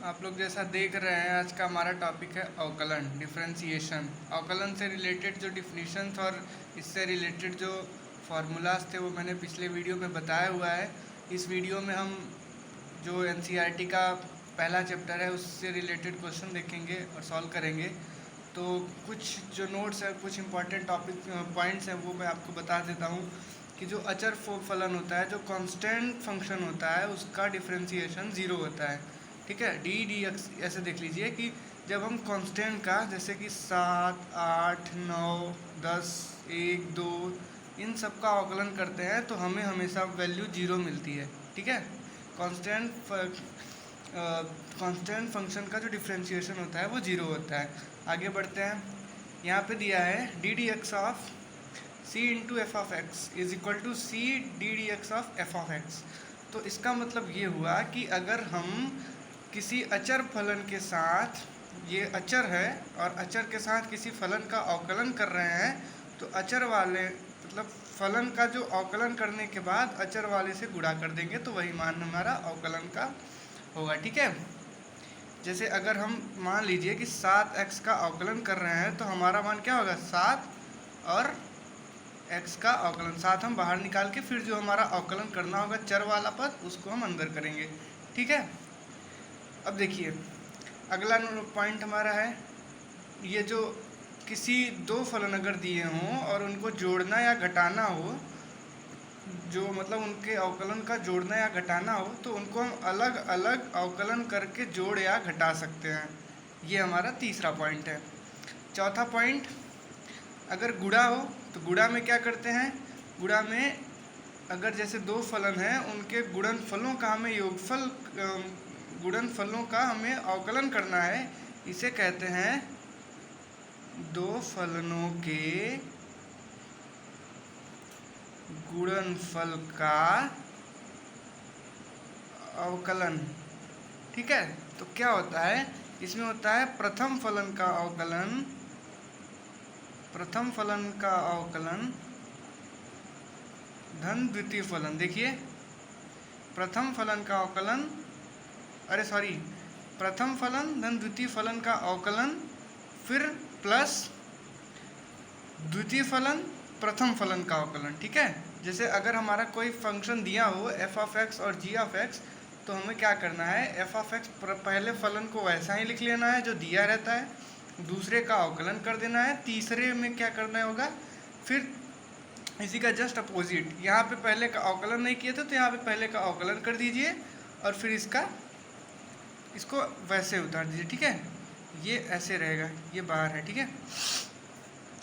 आप लोग जैसा देख रहे हैं, आज का हमारा टॉपिक है अवकलन, डिफरेंशिएशन। अवकलन से रिलेटेड जो डिफिनीशंस और इससे रिलेटेड जो फार्मूलाज थे वो मैंने पिछले वीडियो में बताया हुआ है। इस वीडियो में हम जो एनसीईआरटी का पहला चैप्टर है उससे रिलेटेड क्वेश्चन देखेंगे और सॉल्व करेंगे। तो कुछ जो नोट्स है, कुछ इंपॉर्टेंट टॉपिक पॉइंट्स हैं वो मैं आपको बता देता हूँ कि जो अचर फलन होता है, जो कांस्टेंट फंक्शन होता है, उसका डिफरेंशिएशन ज़ीरो होता है। ठीक है, डी डी एक्स ऐसे देख लीजिए कि जब हम कांस्टेंट का, जैसे कि 7, 8, 9, 10, 1, 2 इन सब का अवकलन करते हैं तो हमें हमेशा वैल्यू जीरो मिलती है। ठीक है, कांस्टेंट फंक्शन का जो डिफरेंशिएशन होता है वो जीरो होता है। आगे बढ़ते हैं। यहाँ पे दिया है d d x of c into f of x is equal to c d d x of f of x. तो इसका मतलब ये हुआ कि अगर हम किसी अचर फलन के साथ, ये अचर है और अचर के साथ किसी फलन का अवकलन कर रहे हैं, तो अचर वाले मतलब फलन का जो अवकलन करने के बाद अचर वाले से गुणा कर देंगे तो वही मान हमारा अवकलन का होगा। ठीक है, जैसे अगर हम मान लीजिए कि 7x का अवकलन कर रहे हैं तो हमारा मान क्या होगा, 7 और x का अवकलन 7 हम बाहर निकाल के फिर जो हमारा अवकलन करना होगा चर वाला पद उसको हम अंदर करेंगे। ठीक है, अब देखिए अगला पॉइंट हमारा है, ये जो किसी दो फलन अगर दिए हों और उनको जोड़ना या घटाना हो, जो मतलब उनके अवकलन का जोड़ना या घटाना हो, तो उनको हम अलग अलग अवकलन करके जोड़ या घटा सकते हैं। ये हमारा तीसरा पॉइंट है। चौथा पॉइंट, अगर गुणा हो तो गुणा में क्या करते हैं, गुणा में अगर जैसे दो फलन हैं उनके गुणनफलों का हमें योगफल, गुणनफलों का हमें अवकलन करना है, इसे कहते हैं दो फलनों के गुणनफल का अवकलन। ठीक है, तो क्या होता है इसमें, होता है प्रथम फलन का अवकलन, प्रथम फलन का अवकलन धन द्वितीय फलन। देखिए प्रथम फलन का अवकलन, प्रथम फलन धन द्वितीय फलन का अवकलन, फिर प्लस द्वितीय फलन प्रथम फलन का अवकलन। ठीक है, जैसे अगर हमारा कोई फंक्शन दिया हो एफ ऑफ एक्स और जी ऑफ एक्स, तो हमें क्या करना है, एफ ऑफ एक्स पहले फलन को वैसा ही लिख लेना है जो दिया रहता है, दूसरे का अवकलन कर देना है, तीसरे में क्या करना होगा, फिर इसी का जस्ट अपोजिट, यहाँ पे पहले का अवकलन नहीं किया था तो यहाँ पे पहले का अवकलन कर दीजिए और फिर इसको वैसे उतार दीजिए। ठीक है, ये ऐसे रहेगा, ये बाहर है। ठीक है,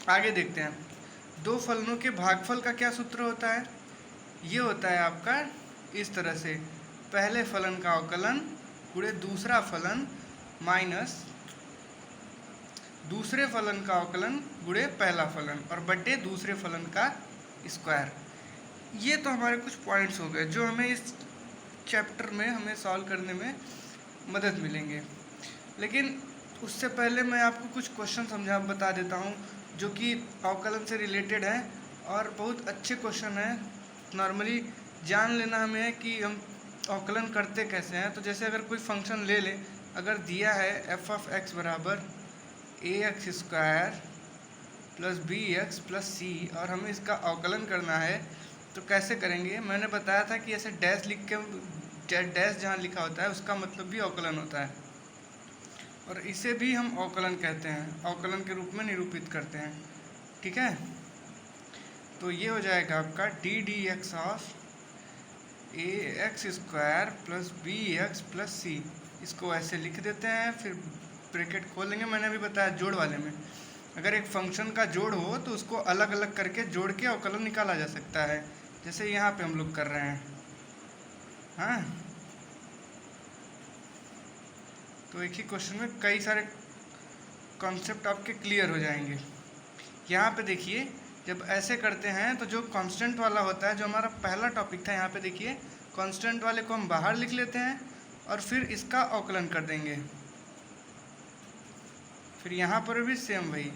आगे देखते हैं। दो फलनों के भागफल का क्या सूत्र होता है, ये होता है आपका इस तरह से, पहले फलन का अवकलन गुणे दूसरा फलन माइनस दूसरे फलन का अवकलन गुणे पहला फलन और बटे दूसरे फलन का स्क्वायर। ये तो हमारे कुछ पॉइंट्स हो गए जो हमें इस चैप्टर में हमें सॉल्व करने में मदद मिलेंगे। लेकिन उससे पहले मैं आपको कुछ क्वेश्चन बता देता हूँ जो कि अवकलन से रिलेटेड है और बहुत अच्छे क्वेश्चन हैं। नॉर्मली जान लेना हमें है कि हम अवकलन करते कैसे हैं। तो जैसे अगर कोई फंक्शन ले लें, अगर दिया है एफ ऑफ एक्स बराबर a x square plus b x plus c और हमें इसका अवकलन करना है, तो कैसे करेंगे। मैंने बताया था कि ऐसे डैश लिख के, डैश जहाँ लिखा होता है उसका मतलब भी अवकलन होता है और इसे भी हम अवकलन कहते हैं, अवकलन के रूप में निरूपित करते हैं। ठीक है, तो ये हो जाएगा आपका d d x of a x square plus b x plus c. इसको ऐसे लिख देते हैं, फिर ब्रैकेट खोलेंगे। मैंने अभी बताया जोड़ वाले में अगर एक फंक्शन का जोड़ हो तो उसको अलग अलग करके जोड़ के अवकलन निकाला जा सकता है, जैसे यहाँ पे हम लोग कर रहे हैं। हाँ, तो एक ही क्वेश्चन में कई सारे कॉन्सेप्ट आपके क्लियर हो जाएंगे। यहाँ पे देखिए जब ऐसे करते हैं तो जो कांस्टेंट वाला होता है, जो हमारा पहला टॉपिक था, यहाँ पे देखिए कांस्टेंट वाले को हम बाहर लिख लेते हैं और फिर इसका अवकलन कर देंगे। फिर यहाँ पर भी सेम वही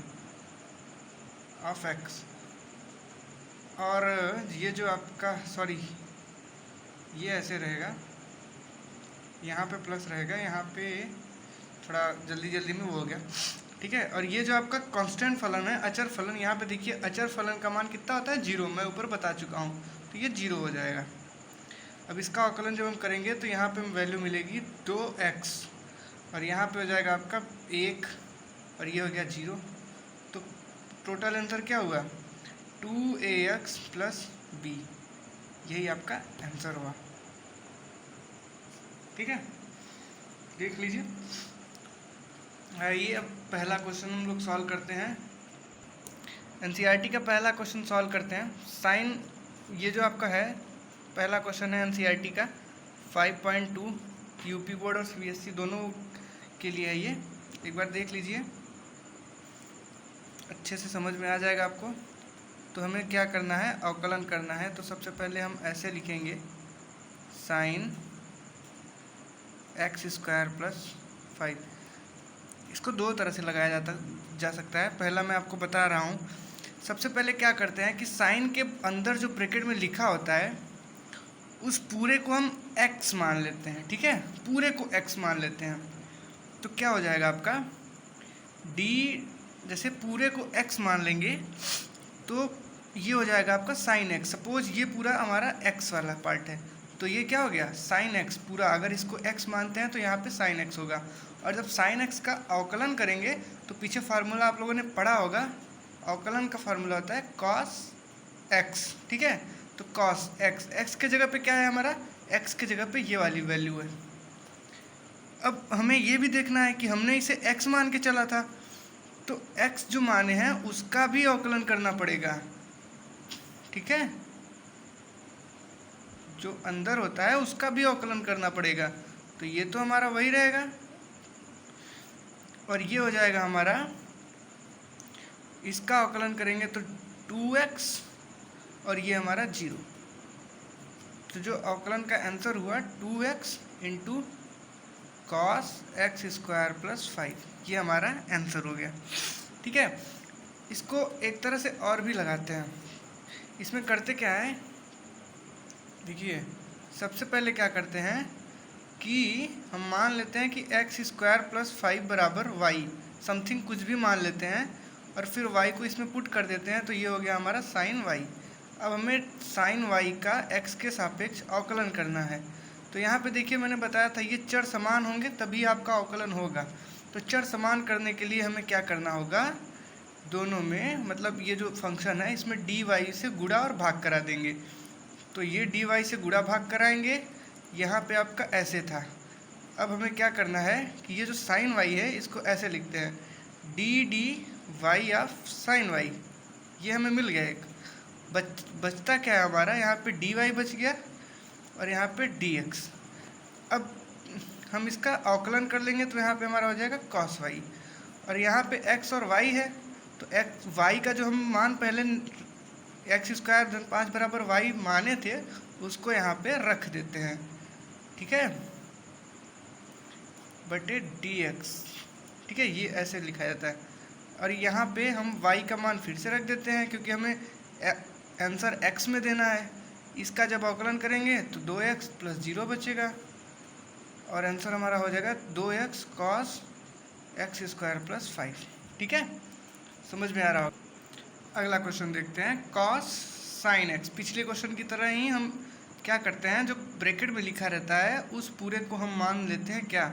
ऑफ एक्स, और ये जो आपका ये ऐसे रहेगा यहाँ पे प्लस रहेगा, यहाँ पे थोड़ा जल्दी जल्दी में वो हो गया, ठीक है। और ये जो आपका कांस्टेंट फलन है, अचर फलन, यहाँ पे देखिए अचर फलन का मान कितना होता है 0, मैं ऊपर बता चुका हूँ, तो ये 0 हो जाएगा। अब इसका अवकलन जब हम करेंगे तो यहाँ पे वैल्यू मिलेगी 2x, और यहाँ पे हो जाएगा आपका 1, और ये हो गया 0। तो टोटल आंसर क्या हुआ 2ax प्लस b, यही आपका आंसर हुआ, ठीक है। देख लीजिए, आइए अब पहला क्वेश्चन हम लोग सॉल्व करते हैं। एनसीईआरटी का पहला क्वेश्चन सॉल्व करते हैं। साइन, ये जो आपका है पहला क्वेश्चन है एनसीईआरटी का 5.2, यूपी बोर्ड और सीबीएसई दोनों के लिए है ये। एक बार देख लीजिए, अच्छे से समझ में आ जाएगा आपको। तो हमें क्या करना है, अवकलन करना है। तो सबसे पहले हम ऐसे लिखेंगे साइन एक्स स्क्वायर प्लस 5। इसको दो तरह से लगाया जा सकता है। पहला मैं आपको बता रहा हूँ। सबसे पहले क्या करते हैं कि साइन के अंदर जो ब्रैकेट में लिखा होता है उस पूरे को हम x मान लेते हैं, ठीक है, पूरे को x मान लेते हैं। तो क्या हो जाएगा आपका d, जैसे पूरे को x मान लेंगे तो ये हो जाएगा आपका साइन x। सपोज ये पूरा हमारा x वाला पार्ट है, तो ये क्या हो गया साइन x पूरा। अगर इसको x मानते हैं तो यहाँ पे साइन x होगा। और जब साइन x का अवकलन करेंगे तो पीछे फार्मूला आप लोगों ने पढ़ा होगा, अवकलन का फार्मूला होता है cos x, ठीक है। तो cos x, x के जगह पे क्या है हमारा, x के जगह पे ये वाली वैल्यू है। अब हमें ये भी देखना है कि हमने इसे x मान के चला था, तो x जो माने हैं उसका भी अवकलन करना पड़ेगा, ठीक है, जो अंदर होता है उसका भी अवकलन करना पड़ेगा। तो ये तो हमारा वही रहेगा, और ये हो जाएगा हमारा, इसका अवकलन करेंगे तो 2x, और ये हमारा 0। तो जो अवकलन का आंसर हुआ 2x into cos x square plus 5, ये हमारा आंसर हो गया, ठीक है। इसको एक तरह से और भी लगाते हैं। इसमें करते क्या है, देखिए सबसे पहले क्या करते हैं कि हम मान लेते हैं कि एक्स स्क्वायर प्लस 5 बराबर वाई, समथिंग कुछ भी मान लेते हैं, और फिर y को इसमें पुट कर देते हैं। तो ये हो गया हमारा साइन y। अब हमें साइन y का x के सापेक्ष अवकलन करना है। तो यहाँ पे देखिए मैंने बताया था ये चर समान होंगे तभी आपका अवकलन होगा। तो चर समान करने के लिए हमें क्या करना होगा, दोनों में मतलब ये जो फंक्शन है इसमें dy से गुणा और भाग करा देंगे। तो ये dy से गुणा भाग कराएंगे, यहाँ पे आपका ऐसे था। अब हमें क्या करना है कि ये जो साइन y है इसको ऐसे लिखते हैं dy ऑफ साइन y, ये हमें मिल गया एक। बचता क्या है हमारा, यहाँ पे dy बच गया और यहाँ पे dx। अब हम इसका अवकलन कर लेंगे तो यहाँ पे हमारा हो जाएगा cos y, और यहाँ पे x और y है। तो y का जो हम मान पहले एक्स स्क्वायर धन 5 बराबर y माने थे उसको यहाँ पे रख देते हैं, ठीक है, बटे dx, ठीक है, ये ऐसे लिखा जाता है। और यहाँ पे हम y का मान फिर से रख देते हैं क्योंकि हमें आंसर x में देना है। इसका जब अवकलन करेंगे तो 2x प्लस 0 बचेगा, और आंसर हमारा हो जाएगा 2x cos x square plus 5, ठीक है, समझ में आ रहा होगा। अगला क्वेश्चन देखते हैं, cos sin x। पिछले क्वेश्चन की तरह ही हम क्या करते हैं, जो ब्रैकेट में लिखा रहता है उस पूरे को हम मान लेते हैं क्या,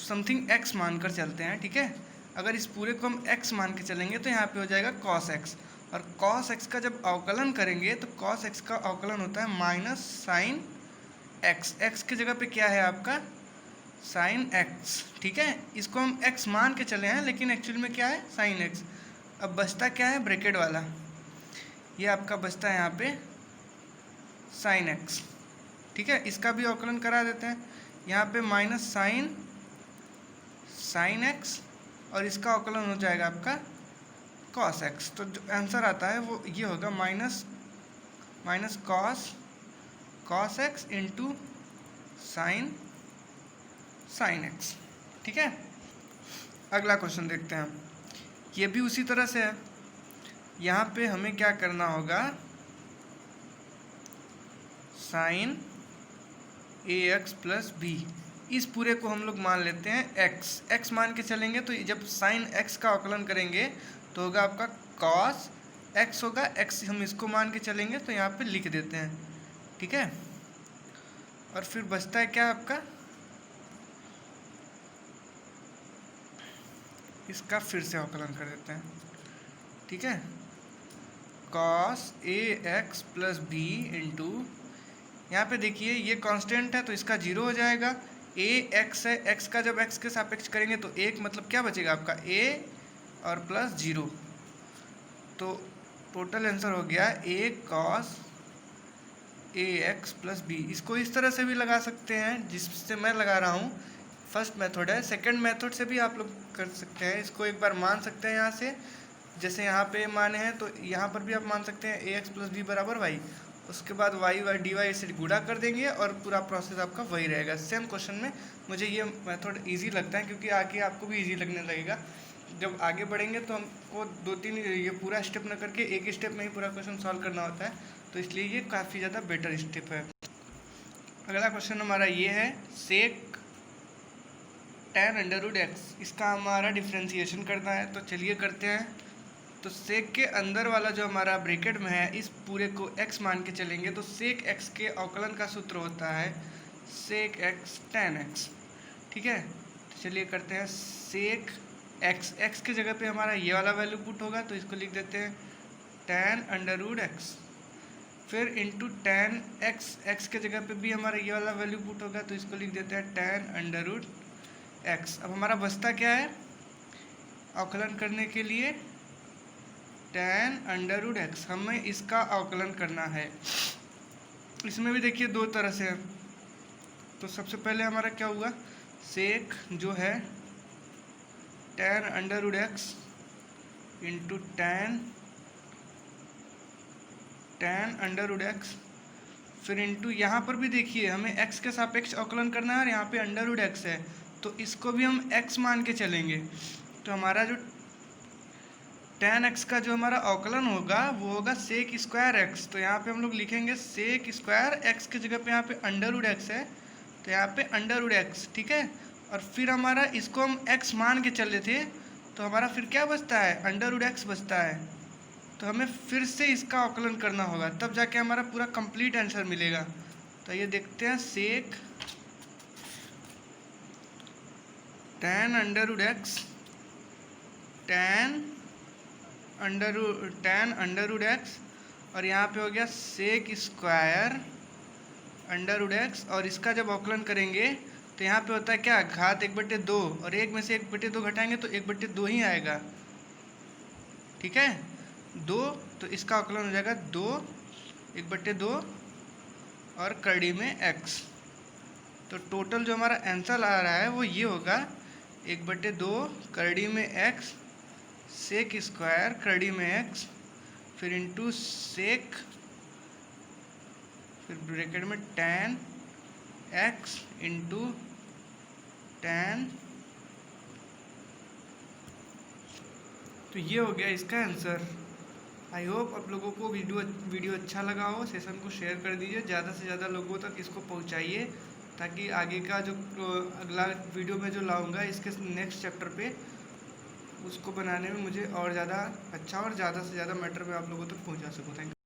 समथिंग x मान कर चलते हैं, ठीक है। अगर इस पूरे को हम x मान के चलेंगे तो यहाँ पे हो जाएगा cos x, और cos x का जब अवकलन करेंगे तो cos x का अवकलन होता है माइनस साइन x। x के जगह पे क्या है आपका साइन x, ठीक है। इसको हम x मान के चले हैं लेकिन एक्चुअली में क्या है साइन x। अब बचता क्या है ब्रैकेट वाला, ये आपका बचता है यहाँ पे साइन x, ठीक है। इसका भी अवकलन करा देते हैं, यहाँ पे माइनस साइन x, और इसका अवकलन हो जाएगा आपका cos x। तो जो आंसर आता है वो ये होगा minus cos x into sine x, ठीक है। अगला क्वेश्चन देखते हैं, ये भी उसी तरह से है। यहाँ पे हमें क्या करना होगा, साइन ए एक्स प्लस बी, इस पूरे को हम लोग मान लेते हैं एक्स। एक्स मान के चलेंगे तो जब साइन एक्स का अवकलन करेंगे तो होगा आपका कॉस एक्स होगा, एक्स हम इसको मान के चलेंगे तो यहाँ पे लिख देते हैं, ठीक है। और फिर बचता है क्या आपका, इसका फिर से अवकलन कर देते हैं, ठीक है। Cos A x plus B into, यहाँ पे देखिए ये कांस्टेंट है तो इसका जीरो हो जाएगा। ए एक्स है, एक्स का जब एक्स के सापेक्ष करेंगे तो एक मतलब क्या बचेगा आपका ए और प्लस जीरो, तो टोटल आंसर हो गया ए cos A x plus B. इसको इस तरह से भी लगा सकते हैं जिससे मैं लगा रहा हूँ, फर्स्ट मेथड है। सेकंड मेथड से भी आप लोग कर सकते हैं, इसको एक बार मान सकते हैं यहाँ से, जैसे यहाँ पे माने हैं तो यहाँ पर भी आप मान सकते हैं ए एक्स प्लस बी बराबर वाई, उसके बाद वाई वाई डी वाई से गुणा कर देंगे और पूरा प्रोसेस आपका वही रहेगा। सेम क्वेश्चन में मुझे ये मेथड इजी लगता है क्योंकि आगे आपको भी इजी लगने लगेगा। जब आगे बढ़ेंगे तो हमको 2-3 ये पूरा स्टेप न करके एक स्टेप में ही पूरा क्वेश्चन सॉल्व करना होता है, तो इसलिए ये काफ़ी ज़्यादा बेटर स्टेप है। अगला क्वेश्चन हमारा ये है सेक tan अंडर रूट एक्स, इसका हमारा डिफ्रेंसिएशन करना है, तो चलिए करते हैं। तो सेक के अंदर वाला जो हमारा ब्रैकेट में है इस पूरे को x मान के चलेंगे, तो सेक x के अवकलन का सूत्र होता है सेक x tan x, ठीक है। तो चलिए करते हैं सेक x, x के जगह पे हमारा ये वाला वैल्यू पुट होगा तो इसको लिख देते हैं tan अंडर रूट x, फिर इंटू tan x, x के जगह पे भी हमारा ये वाला वैल्यू पुट होगा तो इसको लिख देते हैं tan अंडर रूट x। अब हमारा बचता क्या है अवकलन करने के लिए, tan अंडर रूट एक्स, हमें इसका अवकलन करना है। इसमें भी देखिए दो तरह से है, तो सबसे पहले हमारा क्या हुआ सेक जो है tan under root x into tan under root x, फिर इंटू यहाँ पर भी देखिए हमें x के सापेक्ष अवकलन करना है और यहाँ पे अंडर रूट एक्स है तो इसको भी हम x मान के चलेंगे, तो हमारा जो tan x का जो हमारा अवकलन होगा वो होगा सेक स्क्वायर x। तो यहाँ पे हम लोग लिखेंगे सेक स्क्वायर x की जगह पे यहाँ पे अंडर रूट एक्स है तो यहाँ पे अंडर रूट एक्स, ठीक है। और फिर हमारा इसको हम x मान के चले थे तो हमारा फिर क्या बचता है अंडर रूट एक्स बचता है, तो हमें फिर से इसका अवकलन करना होगा तब जाके हमारा पूरा कंप्लीट आंसर मिलेगा। तो ये देखते हैं sec tan under root x tan under root x और यहाँ पे हो गया sec square under root x, और इसका जब अवकलन करेंगे तो यहाँ पे होता है क्या घात 1/2 और एक में से 1/2 घटाएंगे तो 1/2 ही आएगा, ठीक है 2, तो इसका अवकलन हो जाएगा 2 1/2 और करड़ी में x। तो टोटल जो हमारा आंसर आ रहा है वो ये होगा 1/2 करड़ी में x सेक स्क्वायर करड़ी में x, फिर इंटू सेक, फिर ब्रैकेट में tan x इंटू tan, तो ये हो गया इसका आंसर। आई होप आप लोगों को वीडियो अच्छा लगा हो, सेशन को शेयर कर दीजिए, ज़्यादा से ज़्यादा लोगों तक इसको पहुंचाइए ताकि आगे का जो अगला वीडियो में जो लाऊंगा इसके नेक्स्ट चैप्टर पे उसको बनाने में मुझे और ज़्यादा अच्छा और ज़्यादा से ज़्यादा मैटर में आप लोगों तक पहुंचा सकूँ। Thank you.